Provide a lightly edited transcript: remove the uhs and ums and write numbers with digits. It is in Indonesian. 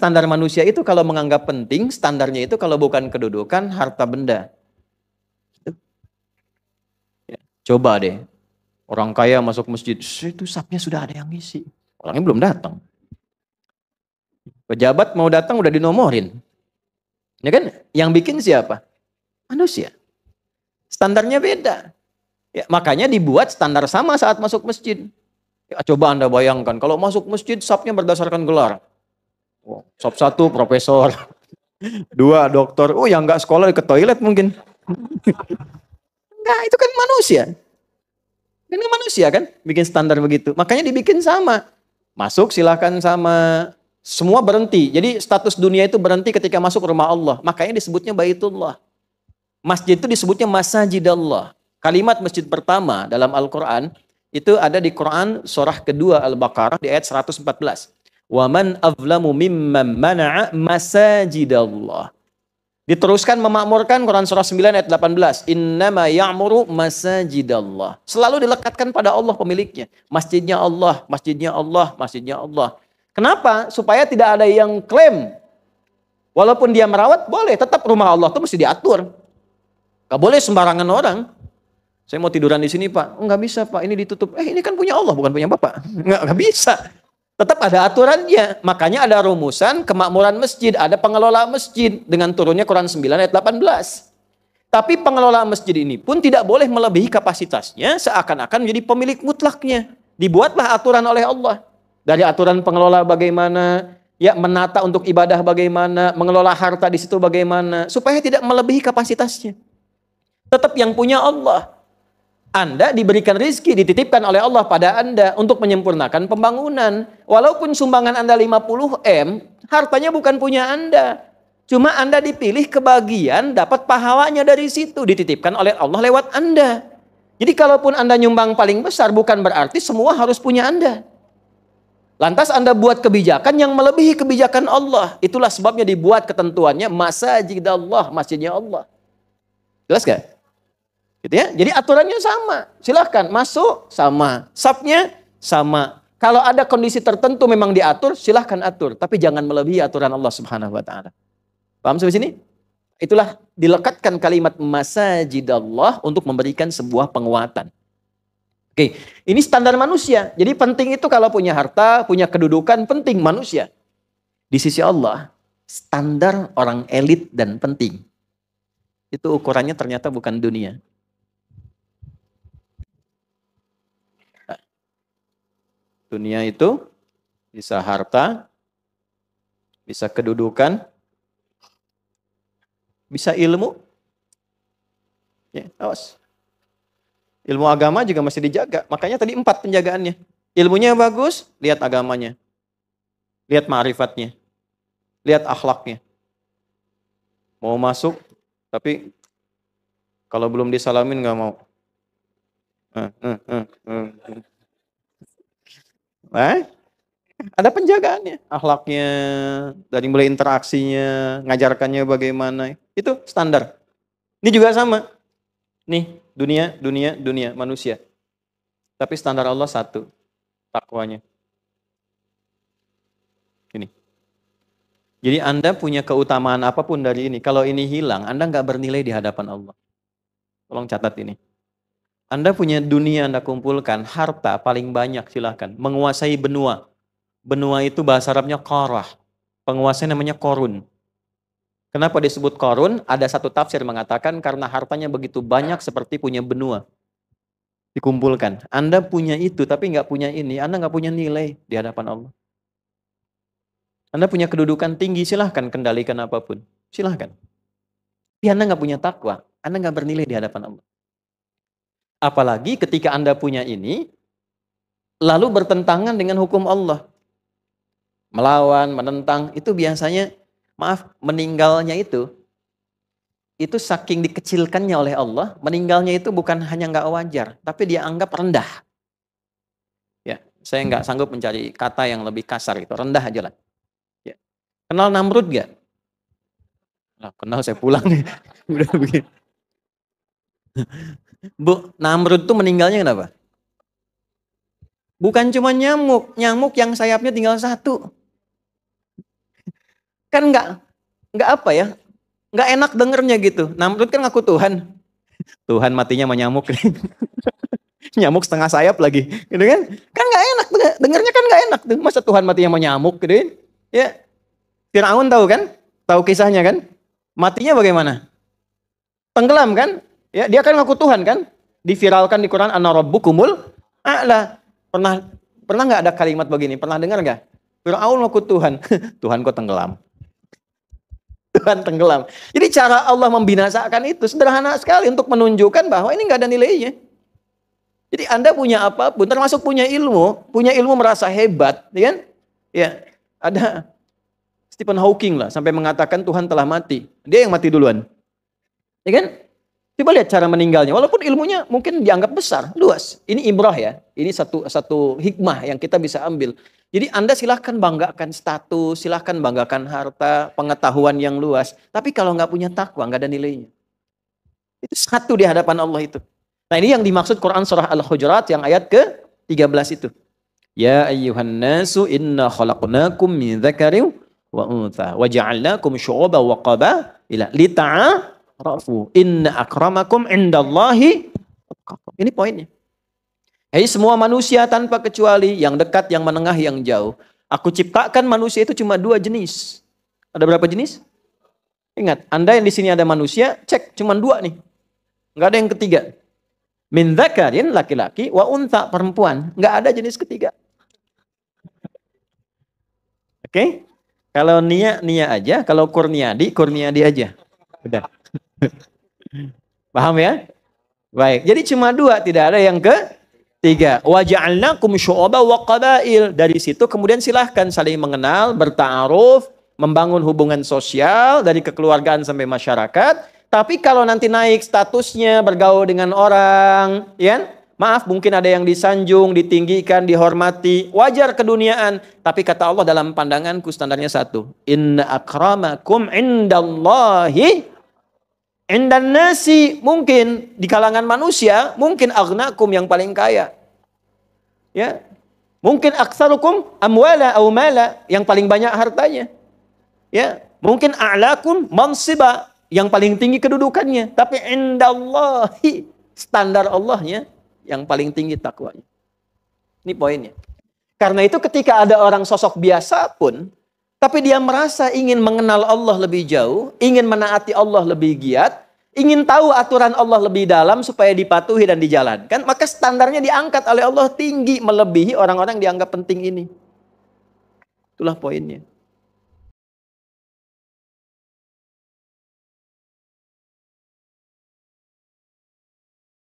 standar manusia itu kalau menganggap penting, standarnya itu kalau bukan kedudukan, harta benda. Ya, coba deh, orang kaya masuk masjid, itu sapnya sudah ada yang ngisi. Orangnya belum datang. Pejabat mau datang udah dinomorin. Ya kan? Yang bikin siapa? Manusia. Standarnya beda. Ya, makanya dibuat standar sama saat masuk masjid. Ya, coba Anda bayangkan, kalau masuk masjid sapnya berdasarkan gelar. Oh, sop 1 profesor, 2 dokter, oh yang nggak sekolah ke toilet mungkin. Enggak, itu kan manusia. Ini manusia kan, bikin standar begitu. Makanya dibikin sama. Masuk silahkan sama. Semua berhenti. Jadi status dunia itu berhenti ketika masuk rumah Allah. Makanya disebutnya Baitullah. Masjid itu disebutnya Masajidallah. Kalimat masjid pertama dalam Al-Quran itu ada di Quran surah kedua Al-Baqarah di ayat 114. Wa man azlamu mimman mana'a masajidallah. Diteruskan memakmurkan Quran surah 9 ayat 18. Innama ya'muru masajidallah. Selalu dilekatkan pada Allah pemiliknya. Masjidnya Allah, masjidnya Allah, masjidnya Allah. Kenapa? Supaya tidak ada yang klaim. Walaupun dia merawat, boleh. Tetap rumah Allah itu mesti diatur. Gak boleh sembarangan orang. Saya mau tiduran di sini Pak. Oh, gak bisa Pak, ini ditutup. Ini kan punya Allah, bukan punya Bapak. Gak bisa. Tetap ada aturannya. Makanya ada rumusan kemakmuran masjid. Ada pengelola masjid. Dengan turunnya Quran 9 ayat 18. Tapi pengelola masjid ini pun tidak boleh melebihi kapasitasnya. Seakan-akan menjadi pemilik mutlaknya. Dibuatlah aturan oleh Allah. Dari aturan pengelola bagaimana. Ya, menata untuk ibadah bagaimana. Mengelola harta di situ bagaimana. Supaya tidak melebihi kapasitasnya. Tetap yang punya Allah. Anda diberikan rizki, dititipkan oleh Allah pada Anda untuk menyempurnakan pembangunan. Walaupun sumbangan Anda 50 M, hartanya bukan punya Anda. Cuma Anda dipilih kebagian, dapat pahalanya dari situ. Dititipkan oleh Allah lewat Anda. Jadi kalaupun Anda nyumbang paling besar, bukan berarti semua harus punya Anda. Lantas Anda buat kebijakan yang melebihi kebijakan Allah. Itulah sebabnya dibuat ketentuannya Masajidallah, masjidnya Allah. Jelas gak? Gitu ya. Jadi aturannya sama. Silahkan masuk sama. Sapnya sama. Kalau ada kondisi tertentu memang diatur, silahkan atur. Tapi jangan melebihi aturan Allah Subhanahu wa Ta'ala. Paham sampai sini? Itulah dilekatkan kalimat Masajidallah untuk memberikan sebuah penguatan. Oke, ini standar manusia. Jadi penting itu kalau punya harta, punya kedudukan, penting manusia. Di sisi Allah, standar orang elit dan penting. Itu ukurannya ternyata bukan dunia. Dunia itu bisa harta, bisa kedudukan, bisa ilmu. Ya, awas. Ilmu agama juga masih dijaga. Makanya tadi 4 penjagaannya. Ilmunya bagus, lihat agamanya. Lihat ma'rifatnya. Lihat akhlaknya. Mau masuk, tapi kalau belum disalamin nggak mau. Ada penjagaannya, akhlaknya, dari mulai interaksinya, ngajarkannya bagaimana, itu standar. Ini juga sama. Nih, dunia, manusia. Tapi standar Allah satu, takwanya. Ini. Jadi Anda punya keutamaan apapun dari ini, kalau ini hilang, Anda nggak bernilai di hadapan Allah. Tolong catat ini. Anda punya dunia Anda kumpulkan, harta paling banyak silahkan. Menguasai benua. Benua itu bahasa Arabnya qarah. Penguasanya namanya Qarun. Kenapa disebut Qarun? Ada satu tafsir mengatakan karena hartanya begitu banyak seperti punya benua. Dikumpulkan. Anda punya itu tapi nggak punya ini. Anda nggak punya nilai di hadapan Allah. Anda punya kedudukan tinggi, silahkan kendalikan apapun. Silahkan. Tapi Anda nggak punya takwa. Anda nggak bernilai di hadapan Allah. Apalagi ketika Anda punya ini, lalu bertentangan dengan hukum Allah. Melawan, menentang, itu biasanya, maaf, meninggalnya itu saking dikecilkannya oleh Allah, meninggalnya itu bukan hanya nggak wajar, tapi dia anggap rendah. Ya, saya nggak sanggup mencari kata yang lebih kasar itu, rendah aja lah. Ya. Kenal Namrud nggak? Nah, kenal saya pulang nih. Udah begini. Bu, Namrud tuh meninggalnya kenapa? Bukan cuma nyamuk yang sayapnya tinggal 1. Kan nggak apa ya, nggak enak dengernya gitu. Namrud kan ngaku Tuhan. Tuhan matinya sama nyamuk. Nyamuk setengah sayap lagi, gitu kan? Kan nggak enak, dengernya kan nggak enak. Masa Tuhan matinya sama nyamuk, gitu kan? Ya, Fir'aun tahu kan? Tahu kisahnya kan? Matinya bagaimana? Tenggelam kan? Ya, dia kan ngaku Tuhan kan? Diviralkan di Quran, Ana Rabbukumul A'la. Pernah nggak ada kalimat begini? Pernah dengar nggak? Fir'aun ngaku Tuhan. Tuhan kok tenggelam? Tuhan tenggelam. Jadi cara Allah membinasakan itu sederhana sekali untuk menunjukkan bahwa ini nggak ada nilainya. Jadi Anda punya apapun, termasuk punya ilmu merasa hebat, ya kan? Ya, ada Stephen Hawking lah sampai mengatakan Tuhan telah mati. Dia yang mati duluan. Ya kan? Coba lihat cara meninggalnya. Walaupun ilmunya mungkin dianggap besar, luas. Ini ibrah ya. Ini satu hikmah yang kita bisa ambil. Jadi Anda silahkan banggakan status, silahkan banggakan harta, pengetahuan yang luas. Tapi kalau nggak punya takwa, nggak ada nilainya. Itu satu di hadapan Allah itu. Nah ini yang dimaksud Quran surah Al-Hujurat yang ayat ke-13 itu. Ya ayyuhan nasu inna khalaqnakum min dzakarin wa untha wa ja'alnakum syu'uban wa qabaila lita'arafu inna akramakum indallahi atqakum. Ini poinnya. Hei semua manusia tanpa kecuali, yang dekat, yang menengah, yang jauh. Aku ciptakan manusia itu cuma 2 jenis. Ada berapa jenis? Ingat, Anda yang di sini ada manusia, cek cuma 2 nih. Enggak ada yang ketiga. Min dzakarin laki-laki wa untha perempuan. Enggak ada jenis ketiga. Oke? Kalau Nia aja, kalau Kurniadi aja. Udah. Paham ya? Baik. Jadi cuma 2, tidak ada yang ketiga. Wa ja'alnakum syu'uban wa qabail. Dari situ kemudian silahkan saling mengenal, berta'aruf, membangun hubungan sosial dari kekeluargaan sampai masyarakat. Tapi kalau nanti naik statusnya, bergaul dengan orang, ya, maaf mungkin ada yang disanjung, ditinggikan, dihormati, wajar keduniaan. Tapi kata Allah dalam pandanganku standarnya 1. Inna akramakum indallahi indan nasi. Mungkin di kalangan manusia, mungkin aghnakum yang paling kaya. Ya. Mungkin aktsarukum amwala aw mala, yang paling banyak hartanya. Ya, mungkin a'lakum mansiba, yang paling tinggi kedudukannya, tapi indallahi, standar Allahnya yang paling tinggi takwanya. Ini poinnya. Karena itu ketika ada orang sosok biasa pun, tapi dia merasa ingin mengenal Allah lebih jauh, ingin menaati Allah lebih giat, ingin tahu aturan Allah lebih dalam supaya dipatuhi dan dijalankan, maka standarnya diangkat oleh Allah tinggi melebihi orang-orang yang dianggap penting ini. Itulah poinnya.